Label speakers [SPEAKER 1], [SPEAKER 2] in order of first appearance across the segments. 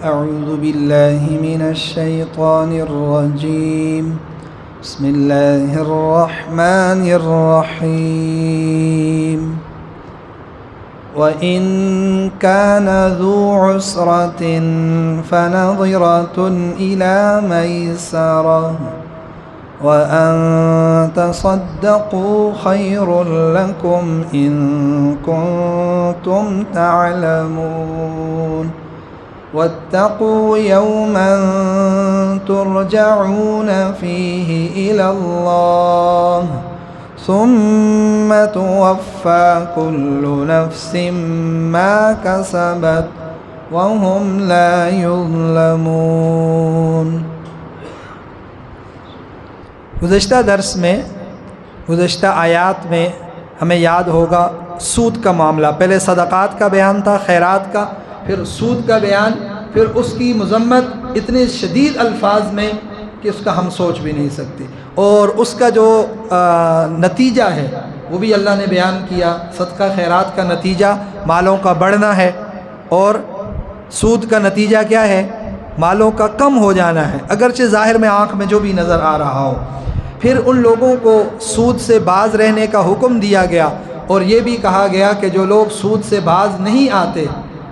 [SPEAKER 1] أعوذ بالله من الشيطان الرجيم بسم الله الرحمن الرحيم وإن كان ذو عسرة فنظرة إلى ميسرة وأن تصدقوا خير لكم إن كنتم تعلمون واتقوا يوما ترجعون فيه إلى الله ثم توفى كل نفس ما كسبت وهم لا يظلمون۔ گزشتہ درس میں گزشتہ آیات میں ہمیں یاد ہوگا سود کا معاملہ، پہلے صدقات کا بیان تھا، خیرات کا، پھر سود کا بیان، پھر اس کی مذمت اتنے شدید الفاظ میں کہ اس کا ہم سوچ بھی نہیں سکتے، اور اس کا جو نتیجہ ہے وہ بھی اللہ نے بیان کیا۔ صدقہ خیرات کا نتیجہ مالوں کا بڑھنا ہے، اور سود کا نتیجہ کیا ہے؟ مالوں کا کم ہو جانا ہے، اگرچہ ظاہر میں آنکھ میں جو بھی نظر آ رہا ہو۔ پھر ان لوگوں کو سود سے باز رہنے کا حکم دیا گیا، اور یہ بھی کہا گیا کہ جو لوگ سود سے باز نہیں آتے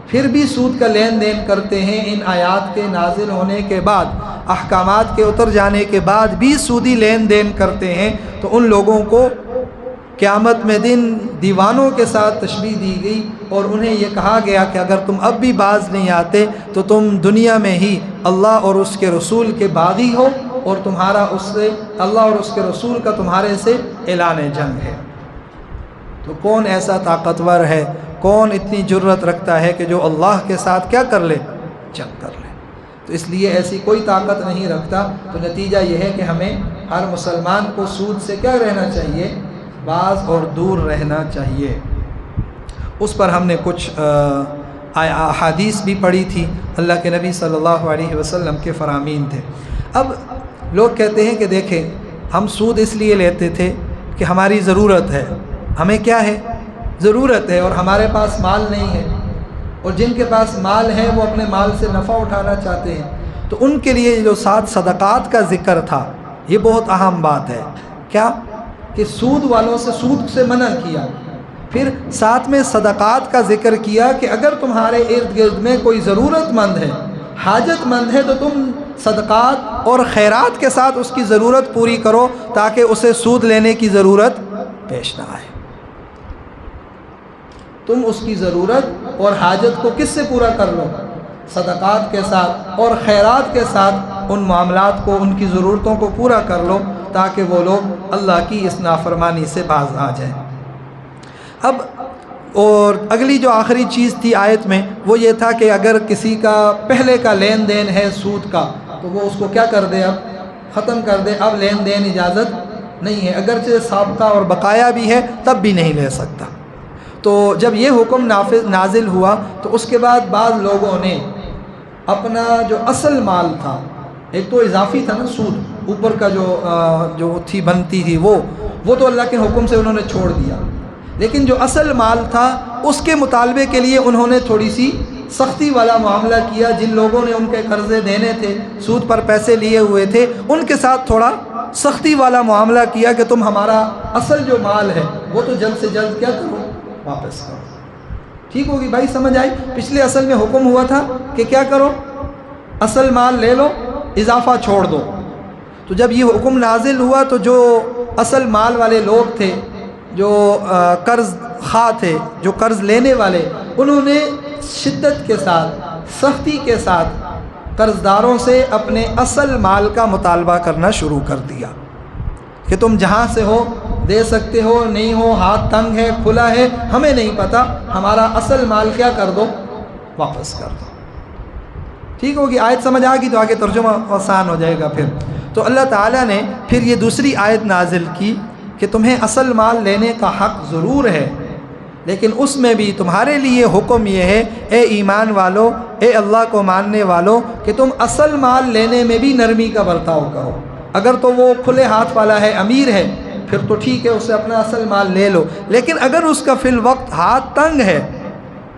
[SPEAKER 1] پھر بھی سود کا لین دین کرتے ہیں، ان آیات کے نازل ہونے کے بعد، احکامات کے اتر جانے کے بعد بھی سودی لین دین کرتے ہیں، تو ان لوگوں کو قیامت میں دن دیوانوں کے ساتھ تشبیہ دی گئی، اور انہیں یہ کہا گیا کہ اگر تم اب بھی باز نہیں آتے تو تم دنیا میں ہی اللہ اور اس کے رسول کے باغی ہو، اور تمہارا اس سے اللہ اور اس کے رسول کا تمہارے سے اعلان جنگ ہے۔ تو کون ایسا طاقتور ہے، کون اتنی جرت رکھتا ہے کہ جو اللہ کے ساتھ کیا کر لے؟ جنگ کر لے۔ تو اس لیے ایسی کوئی طاقت نہیں رکھتا۔ تو نتیجہ یہ ہے کہ ہمیں ہر مسلمان کو سود سے کیا رہنا چاہیے؟ باز اور دور رہنا چاہیے۔ اس پر ہم نے کچھ احادیث بھی پڑھی تھی، اللہ کے نبی صلی اللہ علیہ وسلم کے فرامین تھے۔ اب لوگ کہتے ہیں کہ دیکھیں ہم سود اس لیے لیتے تھے کہ ہماری ضرورت ہے، ہمیں کیا ہے؟ ضرورت ہے، اور ہمارے پاس مال نہیں ہے، اور جن کے پاس مال ہے وہ اپنے مال سے نفع اٹھانا چاہتے ہیں۔ تو ان کے لیے جو ساتھ صدقات کا ذکر تھا یہ بہت اہم بات ہے۔ کیا کہ سود والوں سے سود سے منع کیا، پھر ساتھ میں صدقات کا ذکر کیا کہ اگر تمہارے ارد گرد میں کوئی ضرورت مند ہے، حاجت مند ہے، تو تم صدقات اور خیرات کے ساتھ اس کی ضرورت پوری کرو تاکہ اسے سود لینے کی ضرورت پیش نہ آئے۔ تم اس کی ضرورت اور حاجت کو کس سے پورا کر لو؟ صدقات کے ساتھ اور خیرات کے ساتھ ان معاملات کو، ان کی ضرورتوں کو پورا کر لو تاکہ وہ لوگ اللہ کی اس نافرمانی سے باز آ جائیں۔ اب اور اگلی جو آخری چیز تھی آیت میں وہ یہ تھا کہ اگر کسی کا پہلے کا لین دین ہے سود کا تو وہ اس کو کیا کر دے؟ اب ختم کر دے، اب لین دین اجازت نہیں ہے، اگرچہ سابقہ اور بقایا بھی ہے تب بھی نہیں لے سکتا۔ تو جب یہ حکم نازل ہوا تو اس کے بعد بعض لوگوں نے اپنا جو اصل مال تھا، ایک تو اضافی تھا نا سود، اوپر کا جو تھی بنتی تھی وہ تو اللہ کے حکم سے انہوں نے چھوڑ دیا، لیکن جو اصل مال تھا اس کے مطالبے کے لیے انہوں نے تھوڑی سی سختی والا معاملہ کیا۔ جن لوگوں نے ان کے قرضے دینے تھے، سود پر پیسے لیے ہوئے تھے، ان کے ساتھ تھوڑا سختی والا معاملہ کیا کہ تم ہمارا اصل جو مال ہے وہ تو جلد سے جلد کیا کرو؟ واپس کرو۔ ٹھیک ہوگی بھائی، سمجھ آئی؟ پچھلے اصل میں حکم ہوا تھا کہ کیا کرو؟ اصل مال لے لو، اضافہ چھوڑ دو۔ تو جب یہ حکم نازل ہوا تو جو اصل مال والے لوگ تھے، جو قرض خواہ تھے، جو قرض لینے والے، انہوں نے شدت کے ساتھ، سختی کے ساتھ قرضداروں سے اپنے اصل مال کا مطالبہ کرنا شروع کر دیا کہ تم جہاں سے ہو دے سکتے ہو، نہیں ہو ہاتھ تنگ ہے، کھلا ہے، ہمیں نہیں پتہ، ہمارا اصل مال کیا کر دو؟ واپس کر دو۔ ٹھیک ہوگی؟ آیت سمجھ آ گئی تو آگے ترجمہ آسان ہو جائے گا پھر۔ تو اللہ تعالیٰ نے پھر یہ دوسری آیت نازل کی کہ تمہیں اصل مال لینے کا حق ضرور ہے، لیکن اس میں بھی تمہارے لیے حکم یہ ہے اے ایمان والو، اے اللہ کو ماننے والو، کہ تم اصل مال لینے میں بھی نرمی کا برتاؤ کرو۔ اگر تو وہ کھلے ہاتھ والا ہے، امیر ہے، پھر تو ٹھیک ہے، اس سے اپنا اصل مال لے لو، لیکن اگر اس کا فی الوقت ہاتھ تنگ ہے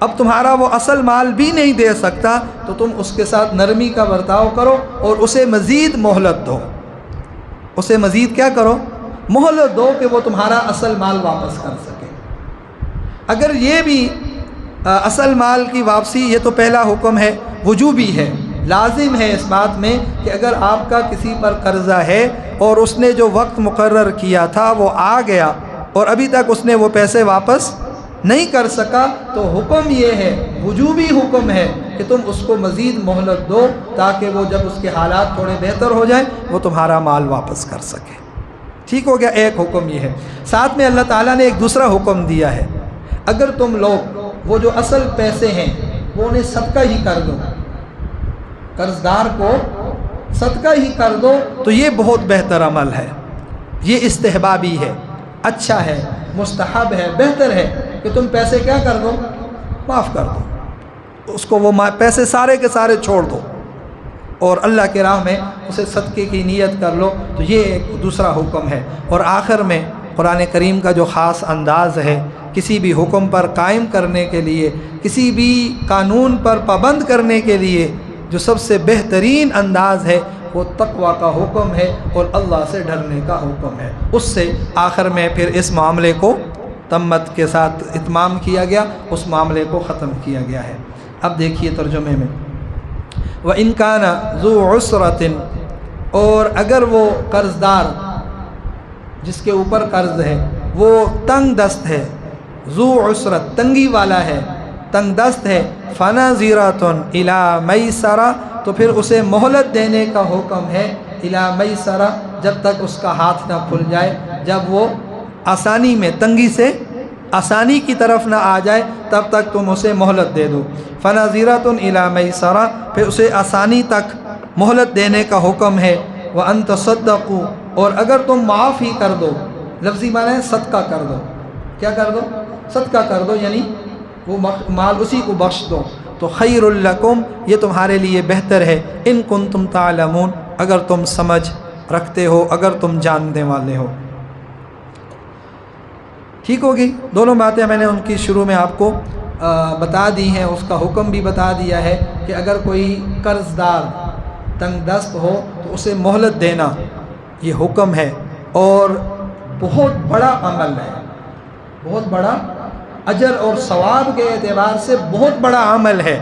[SPEAKER 1] اب تمہارا وہ اصل مال بھی نہیں دے سکتا تو تم اس کے ساتھ نرمی کا برتاؤ کرو اور اسے مزید مہلت دو. اسے مزید کیا کرو؟ مہلت دو کہ وہ تمہارا اصل مال واپس کر سکے. اگر یہ بھی اصل مال کی واپسی، یہ تو پہلا حکم ہے، وجوبی ہے، لازم ہے اس بات میں کہ اگر آپ کا کسی پر قرضہ ہے اور اس نے جو وقت مقرر کیا تھا وہ آ گیا اور ابھی تک اس نے وہ پیسے واپس نہیں کر سکا، تو حکم یہ ہے، وجوبی حکم ہے کہ تم اس کو مزید مہلت دو تاکہ وہ جب اس کے حالات تھوڑے بہتر ہو جائیں وہ تمہارا مال واپس کر سکے. ٹھیک ہو گیا؟ ایک حکم یہ ہے. ساتھ میں اللہ تعالیٰ نے ایک دوسرا حکم دیا ہے، اگر تم لوگ وہ جو اصل پیسے ہیں وہ انہیں صدقہ ہی کر دو، قرضدار کو صدقہ ہی کر دو، تو یہ بہت بہتر عمل ہے، یہ استحبابی ہے، اچھا ہے، مستحب ہے، بہتر ہے کہ تم پیسے کیا کر دو؟ معاف کر دو اس کو، وہ پیسے سارے کے سارے چھوڑ دو اور اللہ کے راہ میں اسے صدقے کی نیت کر لو. تو یہ ایک دوسرا حکم ہے. اور آخر میں قرآن کریم کا جو خاص انداز ہے کسی بھی حکم پر قائم کرنے کے لیے، کسی بھی قانون پر پابند کرنے کے لیے، جو سب سے بہترین انداز ہے وہ تقوی کا حکم ہے اور اللہ سے ڈرنے کا حکم ہے. اس سے آخر میں پھر اس معاملے کو تمت کے ساتھ اتمام کیا گیا، اس معاملے کو ختم کیا گیا ہے. اب دیکھیے ترجمے میں، وَإِن كَانَ ذُو عُسْرَةٍ، اور اگر وہ قرضدار جس کے اوپر قرض ہے وہ تنگ دست ہے، ذو عسرت تنگی والا ہے، تنگ دست ہے، فَنَظِرَةٌ إِلَى مَيْسَرَةٍ، تو پھر اسے مہلت دینے کا حکم ہے، إِلَى مَيْسَرَةٍ، جب تک اس کا ہاتھ نہ کھل جائے، جب وہ آسانی میں، تنگی سے آسانی کی طرف نہ آ جائے تب تک تم اسے مہلت دے دو. فَنَظِرَةٌ إِلَى مَيْسَرَةٍ، پھر اسے آسانی تک مہلت دینے کا حکم ہے. وَأَن تَصَدَّقُوا، اور اگر تم معاف ہی کر دو، لفظی معنی ہے صدقہ کر دو، کیا کر دو؟ صدقہ کر دو، یعنی وہ مال اسی کو بخش دو، تو خیر لکم، یہ تمہارے لیے بہتر ہے، ان کنتم تعلمون، اگر تم سمجھ رکھتے ہو، اگر تم جاننے والے ہو. ٹھیک ہوگی؟ دونوں باتیں میں نے ان کی شروع میں آپ کو بتا دی ہیں. اس کا حکم بھی بتا دیا ہے کہ اگر کوئی قرض دار تنگ دست ہو تو اسے مہلت دینا یہ حکم ہے، اور بہت بڑا عمل ہے، بہت بڑا اجر اور ثواب کے اعتبار سے بہت بڑا عمل ہے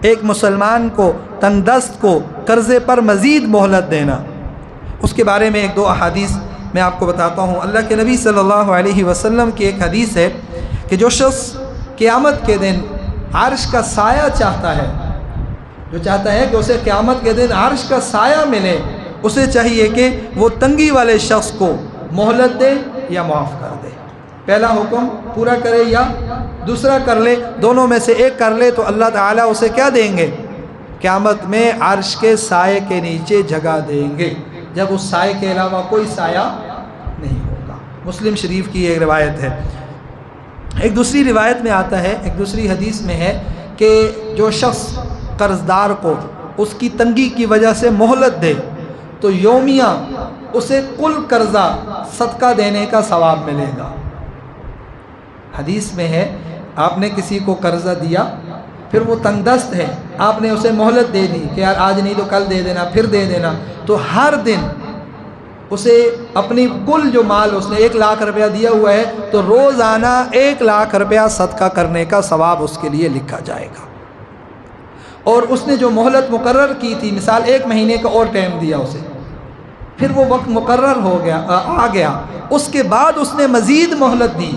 [SPEAKER 1] ایک مسلمان کو تنگ دست کو قرضے پر مزید مہلت دینا. اس کے بارے میں ایک دو احادیث میں آپ کو بتاتا ہوں. اللہ کے نبی صلی اللہ علیہ وسلم کی ایک حدیث ہے کہ جو شخص قیامت کے دن عرش کا سایہ چاہتا ہے، جو چاہتا ہے کہ اسے قیامت کے دن عرش کا سایہ ملے، اسے چاہیے کہ وہ تنگی والے شخص کو مہلت دے یا معاف کر دے. پہلا حکم پورا کرے یا دوسرا کر لے، دونوں میں سے ایک کر لے تو اللہ تعالیٰ اسے کیا دیں گے؟ قیامت میں عرش کے سائے کے نیچے جگہ دیں گے، جب اس سائے کے علاوہ کوئی سایہ نہیں ہوگا. مسلم شریف کی ایک روایت ہے. ایک دوسری روایت میں آتا ہے، ایک دوسری حدیث میں ہے کہ جو شخص قرضدار کو اس کی تنگی کی وجہ سے مہلت دے تو یومیہ اسے کل قرضہ صدقہ دینے کا ثواب ملے گا. حدیث میں ہے آپ نے کسی کو قرضہ دیا، پھر وہ تنگ دست ہے، آپ نے اسے مہلت دے دی کہ یار آج نہیں تو کل دے دینا، پھر دے دینا، تو ہر دن اسے اپنی کل جو مال اس نے 1,00,000 روپیہ دیا ہوا ہے تو روزانہ 1,00,000 روپیہ صدقہ کرنے کا ثواب اس کے لیے لکھا جائے گا. اور اس نے جو مہلت مقرر کی تھی، مثال 1 مہینے کا اور ٹائم دیا اسے، پھر وہ وقت مقرر ہو گیا، آ گیا، اس کے بعد اس نے مزید مہلت دی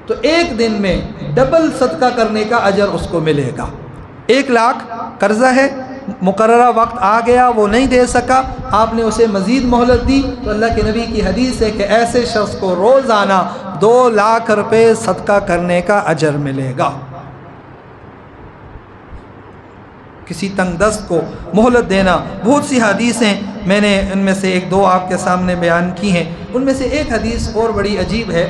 [SPEAKER 1] تو 1 دن میں ڈبل صدقہ کرنے کا اجر اس کو ملے گا. 1,00,000 قرضہ ہے، مقررہ وقت آ گیا، وہ نہیں دے سکا، آپ نے اسے مزید مہلت دی، تو اللہ کے نبی کی حدیث ہے کہ ایسے شخص کو روزانہ 2,00,000 روپے صدقہ کرنے کا اجر ملے گا. کسی تنگ دست کو مہلت دینا، بہت سی حدیثیں میں نے ان میں سے 1-2 آپ کے سامنے بیان کی ہیں. ان میں سے ایک حدیث اور بڑی عجیب ہے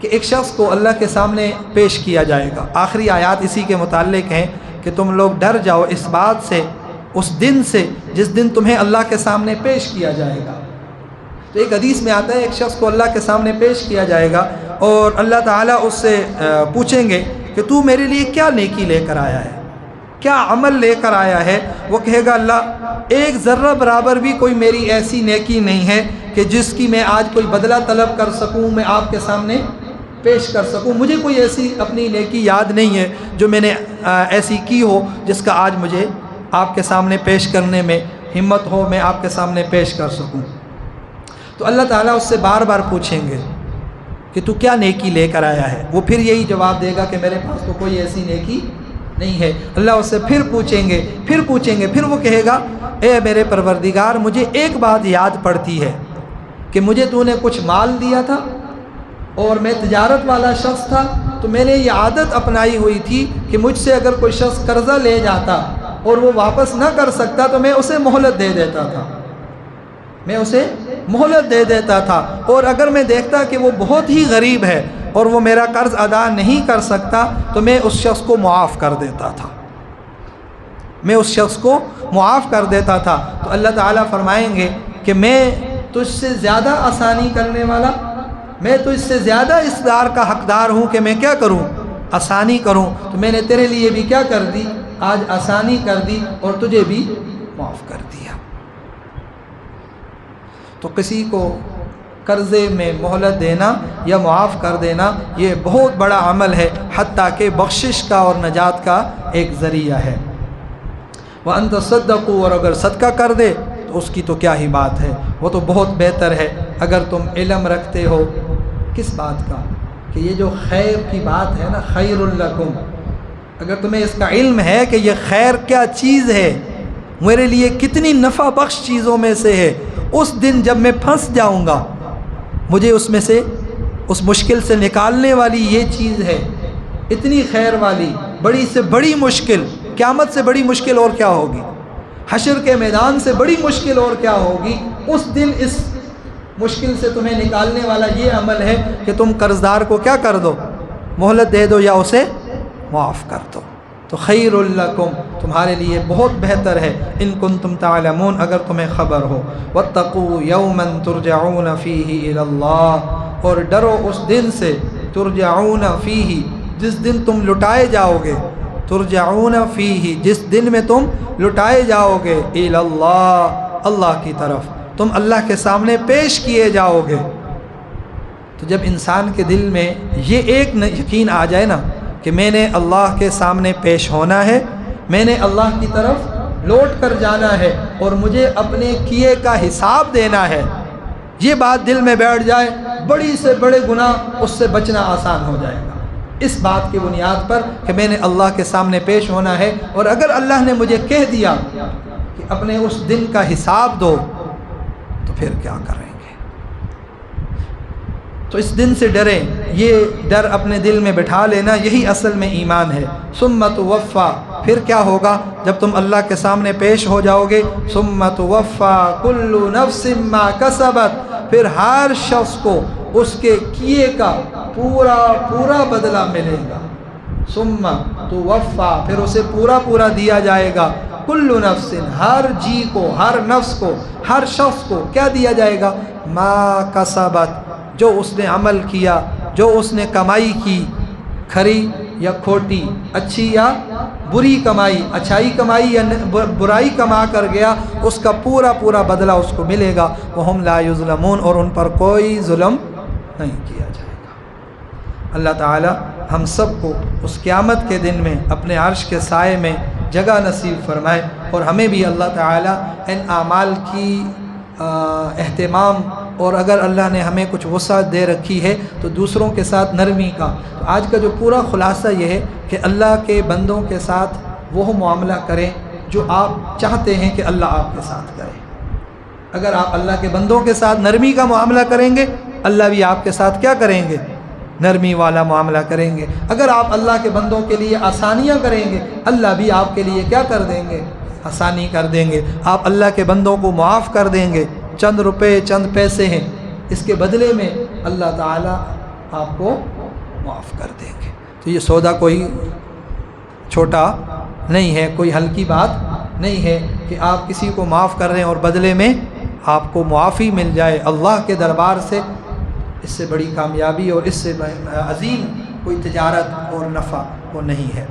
[SPEAKER 1] کہ ایک شخص کو اللہ کے سامنے پیش کیا جائے گا. آخری آیات اسی کے متعلق ہیں کہ تم لوگ ڈر جاؤ اس بات سے، اس دن سے جس دن تمہیں اللہ کے سامنے پیش کیا جائے گا. تو ایک حدیث میں آتا ہے ایک شخص کو اللہ کے سامنے پیش کیا جائے گا اور اللہ تعالیٰ اس سے پوچھیں گے کہ تو میرے لیے کیا نیکی لے کر آیا ہے، کیا عمل لے کر آیا ہے؟ وہ کہے گا اللہ ایک ذرہ برابر بھی کوئی میری ایسی نیکی نہیں ہے کہ جس کی میں آج کوئی بدلہ طلب کر سکوں، میں آپ کے سامنے پیش کر سکوں۔ مجھے کوئی ایسی اپنی نیکی یاد نہیں ہے جو میں نے ایسی کی ہو جس کا آج مجھے آپ کے سامنے پیش کرنے میں ہمت ہو، میں آپ کے سامنے پیش کر سکوں۔ تو اللہ تعالیٰ اس سے بار بار پوچھیں گے کہ تو کیا نیکی لے کر آیا ہے؟ وہ پھر یہی جواب دے گا کہ میرے پاس تو کوئی ایسی نیکی نہیں ہے۔ اللہ اس سے پھر پوچھیں گے، پھر وہ کہے گا اے میرے پروردگار، مجھے ایک بات یاد پڑتی ہے کہ مجھے تو نے کچھ مال دیا تھا اور میں تجارت والا شخص تھا، تو میں نے یہ عادت اپنائی ہوئی تھی کہ مجھ سے اگر کوئی شخص قرضہ لے جاتا اور وہ واپس نہ کر سکتا تو میں اسے مہلت دے دیتا تھا، اور اگر میں دیکھتا کہ وہ بہت ہی غریب ہے اور وہ میرا قرض ادا نہیں کر سکتا تو میں اس شخص کو معاف کر دیتا تھا۔ تو اللہ تعالیٰ فرمائیں گے کہ میں تجھ سے زیادہ آسانی کرنے والا، میں تجھ سے زیادہ اصرار کا حقدار ہوں کہ میں کیا کروں؟ آسانی کروں۔ تو میں نے تیرے لیے بھی کیا کر دی؟ آج آسانی کر دی اور تجھے بھی معاف کر دیا۔ تو کسی کو قرضے میں مہلت دینا یا معاف کر دینا یہ بہت بڑا عمل ہے، حتیٰ کہ بخشش کا اور نجات کا ایک ذریعہ ہے۔ وَأَن تَصَدَّقُوا، اور اگر صدقہ کر دے تو اس کی تو کیا ہی بات ہے، وہ تو بہت بہتر ہے۔ اگر تم علم رکھتے ہو کس بات کا کہ یہ جو خیر کی بات ہے نا، خیر لکم، اگر تمہیں اس کا علم ہے کہ یہ خیر کیا چیز ہے، میرے لیے کتنی نفع بخش چیزوں میں سے ہے، اس دن جب میں پھنس جاؤں گا مجھے اس میں سے اس مشکل سے نکالنے والی یہ چیز ہے، اتنی خیر والی، بڑی سے بڑی مشکل، قیامت سے بڑی مشکل اور کیا ہوگی، حشر کے میدان سے بڑی مشکل اور کیا ہوگی، اس دن اس مشکل سے تمہیں نکالنے والا یہ عمل ہے کہ تم قرضدار کو کیا کر دو؟ مہلت دے دو یا اسے معاف کر دو۔ تو خیر لکم، تمہارے لیے بہت بہتر ہے، ان کنتم تعلمون، اگر تمہیں خبر ہو۔ واتقوا یوما ترجعون فیہ الی اللہ، اور ڈرو اس دن سے، ترجعون فیہ، جس دن تم لٹائے جاؤ گے، ترجعون فیہ، جس دن میں تم لٹائے جاؤ گے، الی اللہ، اللہ کی طرف، تم اللہ کے سامنے پیش کیے جاؤ گے۔ تو جب انسان کے دل میں یہ ایک یقین آ جائے نا کہ میں نے اللہ کے سامنے پیش ہونا ہے، میں نے اللہ کی طرف لوٹ کر جانا ہے اور مجھے اپنے کیے کا حساب دینا ہے، یہ بات دل میں بیٹھ جائے، بڑی سے بڑے گناہ اس سے بچنا آسان ہو جائے گا، اس بات کی بنیاد پر کہ میں نے اللہ کے سامنے پیش ہونا ہے۔ اور اگر اللہ نے مجھے کہہ دیا کہ اپنے اس دن کا حساب دو تو پھر کیا کریں گے؟ تو اس دن سے ڈریں، یہ ڈر اپنے دل میں بٹھا لینا، یہی اصل میں ایمان ہے۔ ثم توفیٰ، پھر کیا ہوگا جب تم اللہ کے سامنے پیش ہو جاؤ گے؟ ثم توفیٰ کل نفس ما کسبت، پھر ہر شخص کو اس کے کیے کا پورا بدلہ ملے گا۔ ثم توفیٰ، پھر اسے پورا دیا جائے گا، کل نفس، ہر جی کو، ہر نفس کو، ہر شخص کو کیا دیا جائے گا؟ ما کسبت، جو اس نے عمل کیا، جو اس نے کمائی کی، کھری یا کھوٹی، اچھی یا بری کمائی، اچھائی کمائی یا برائی کما کر گیا، اس کا پورا بدلہ اس کو ملے گا۔ وہم لا یظلمون، اور ان پر کوئی ظلم نہیں کیا جائے گا۔ اللہ تعالی ہم سب کو اس قیامت کے دن میں اپنے عرش کے سائے میں جگہ نصیب فرمائے، اور ہمیں بھی اللہ تعالی ان اعمال کی اہتمام، اور اگر اللہ نے ہمیں کچھ وسعت دے رکھی ہے تو دوسروں کے ساتھ نرمی کا۔ تو آج کا جو پورا خلاصہ یہ ہے کہ اللہ کے بندوں کے ساتھ وہ معاملہ کریں جو آپ چاہتے ہیں کہ اللہ آپ کے ساتھ کرے۔ اگر آپ اللہ کے بندوں کے ساتھ نرمی کا معاملہ کریں گے، اللہ بھی آپ کے ساتھ کیا کریں گے؟ نرمی والا معاملہ کریں گے۔ اگر آپ اللہ کے بندوں کے لیے آسانیاں کریں گے، اللہ بھی آپ کے لیے کیا کر دیں گے؟ آسانی کر دیں گے۔ آپ اللہ کے بندوں کو معاف کر دیں گے، چند روپے چند پیسے ہیں، اس کے بدلے میں اللہ تعالیٰ آپ کو معاف کر دیں گے۔ تو یہ سودا کوئی چھوٹا نہیں ہے، کوئی ہلکی بات نہیں ہے کہ آپ کسی کو معاف کر رہے ہیں اور بدلے میں آپ کو معافی مل جائے اللہ کے دربار سے۔ اس سے بڑی کامیابی اور اس سے عظیم کوئی تجارت اور نفع وہ نہیں ہے۔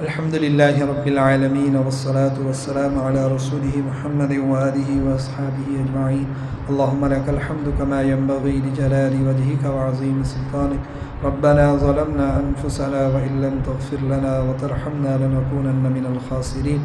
[SPEAKER 1] الحمدللہ رب العالمین والصلاة والسلام علی رسولہ محمد وآلہ واصحابہ اجمعین۔ اللہم لک الحمد کما ینبغی لجلال وجہک وعظیم سلطانک۔ ربنا ظلمنا انفسنا وإن لم تغفر لنا وترحمنا لنکونن من الخاسرین۔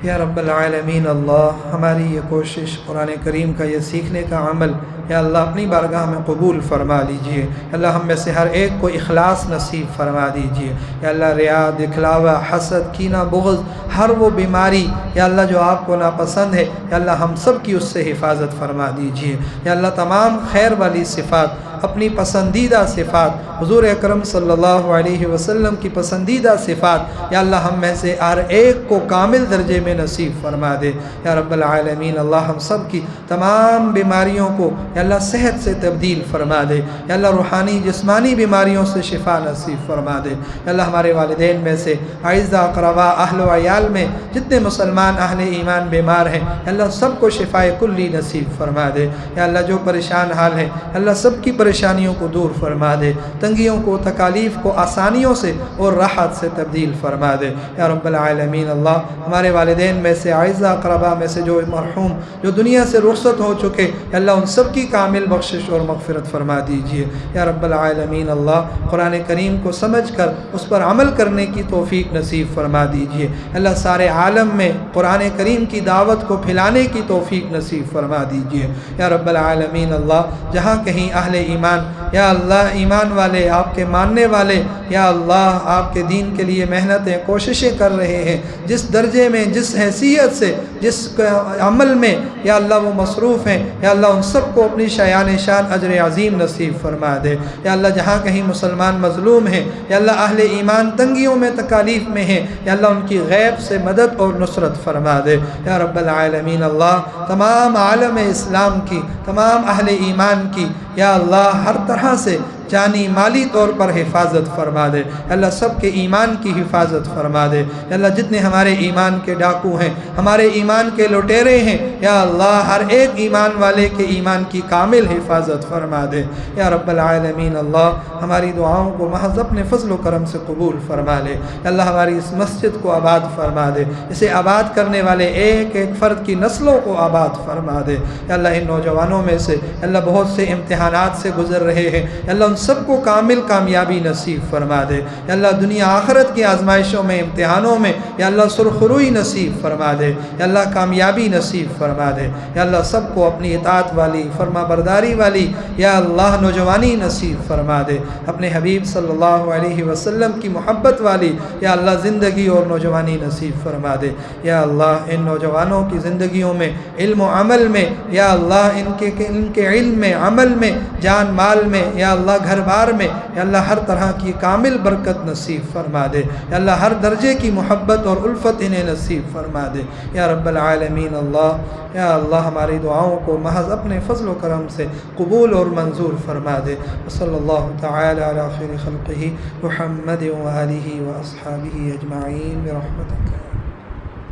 [SPEAKER 1] یا رب العالمین اللہ، ہماری یہ کوشش قرآن کریم کا یہ سیکھنے کا عمل یا اللہ اپنی بارگاہ میں قبول فرما لیجئے۔ اللہ ہم میں سے ہر ایک کو اخلاص نصیب فرما دیجئے۔ یا اللہ ریا، دکھلاوا، حسد، کینہ، بغض، ہر وہ بیماری یا اللہ جو آپ کو ناپسند ہے یا اللہ ہم سب کی اس سے حفاظت فرما دیجئے۔ یا اللہ تمام خیر والی صفات، اپنی پسندیدہ صفات، حضور اکرم صلی اللہ علیہ وسلم کی پسندیدہ صفات یا اللہ ہم میں سے ہر ایک کو کامل درجے میں نصیب فرما دے۔ یا رب العالمین اللہ ہم سب کی تمام بیماریوں کو یا اللہ صحت سے تبدیل فرما دے۔ یا اللہ روحانی جسمانی بیماریوں سے شفا نصیب فرما دے۔ یا اللہ ہمارے والدین میں سے اعزہ اقربا، اہل و عیال میں جتنے مسلمان اہل ایمان بیمار ہیں یا اللہ سب کو شفاء کلی نصیب فرما دے۔ یا اللہ جو پریشان حال ہیں اللہ سب کی پریشانیوں کو دور فرما دے، تنگیوں کو، تکالیف کو آسانیوں سے اور راحت سے تبدیل فرما دے۔ یا رب العالمین اللہ ہمارے والدین میں سے اعزہ اقربا میں سے جو مرحوم جو دنیا سے رخصت ہو چکے یا اللہ ان سب کی کامل بخشش اور مغفرت فرما دیجئے۔ یا رب العالمین اللہ قرآن کریم کو سمجھ کر اس پر عمل کرنے کی توفیق نصیب فرما دیجئے۔ اللہ سارے عالم میں قرآن کریم کی دعوت کو پھیلانے کی توفیق نصیب فرما دیجئے۔ یا رب العالمین اللہ جہاں کہیں اہل ایمان یا اللہ ایمان والے، آپ کے ماننے والے یا اللہ آپ کے دین کے لیے محنتیں کوششیں کر رہے ہیں، جس درجے میں، جس حیثیت سے، جس عمل میں یا اللہ وہ مصروف ہیں یا اللہ ان سب کو اپنی شایان شان اجر عظیم نصیب فرما دے۔ یا اللہ جہاں کہیں مسلمان مظلوم ہیں یا اللہ اہل ایمان تنگیوں میں، تکالیف میں ہیں یا اللہ ان کی غیب سے مدد اور نصرت فرما دے۔ یا رب العالمین اللہ تمام عالم اسلام کی، تمام اہل ایمان کی یا اللہ ہر طرح سے جانی مالی طور پر حفاظت فرما دے۔ اللہ سب کے ایمان کی حفاظت فرما دے۔ اللہ جتنے ہمارے ایمان کے ڈاکو ہیں، ہمارے ایمان کے لٹیرے ہیں یا اللہ ہر ایک ایمان والے کے ایمان کی کامل حفاظت فرما دے۔ یا رب العالمین اللہ ہماری دعاؤں کو محض اپنے فضل و کرم سے قبول فرما لے۔ اللہ ہماری اس مسجد کو آباد فرما دے، اسے آباد کرنے والے ایک ایک فرد کی نسلوں کو آباد فرما دے۔ یا اللہ ان نوجوانوں میں سے اللہ بہت سے امتحانات سے گزر رہے ہیں یا اللہ ان سب کو کامل کامیابی نصیب فرما دے۔ یا اللہ دنیا آخرت کی آزمائشوں میں، امتحانوں میں یا اللہ سرخروئی نصیب فرما دے۔ یا اللہ کامیابی نصیب فرما دے۔ یا اللہ سب کو اپنی اطاعت والی، فرما برداری والی یا اللہ نوجوانی نصیب فرما دے۔ اپنے حبیب صلی اللہ علیہ وسلم کی محبت والی یا اللہ زندگی اور نوجوانی نصیب فرما دے۔ یا اللہ ان نوجوانوں کی زندگیوں میں، علم و عمل میں یا اللہ ان کے علم میں، عمل میں، جان مال میں یا اللہ گھر بار میں یا اللہ ہر طرح کی کامل برکت نصیب فرما دے۔ یا اللہ ہر درجے کی محبت اور الفت انہیں نصیب فرما دے۔ یا رب العالمین اللہ یا اللہ ہماری دعاؤں کو محض اپنے فضل و کرم سے قبول اور منظور فرما دے۔ صلی اللہ تعالی علی خیر خلقہ محمد و آلہ و اصحابہ اجمعین برحمتک۔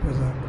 [SPEAKER 1] جزاک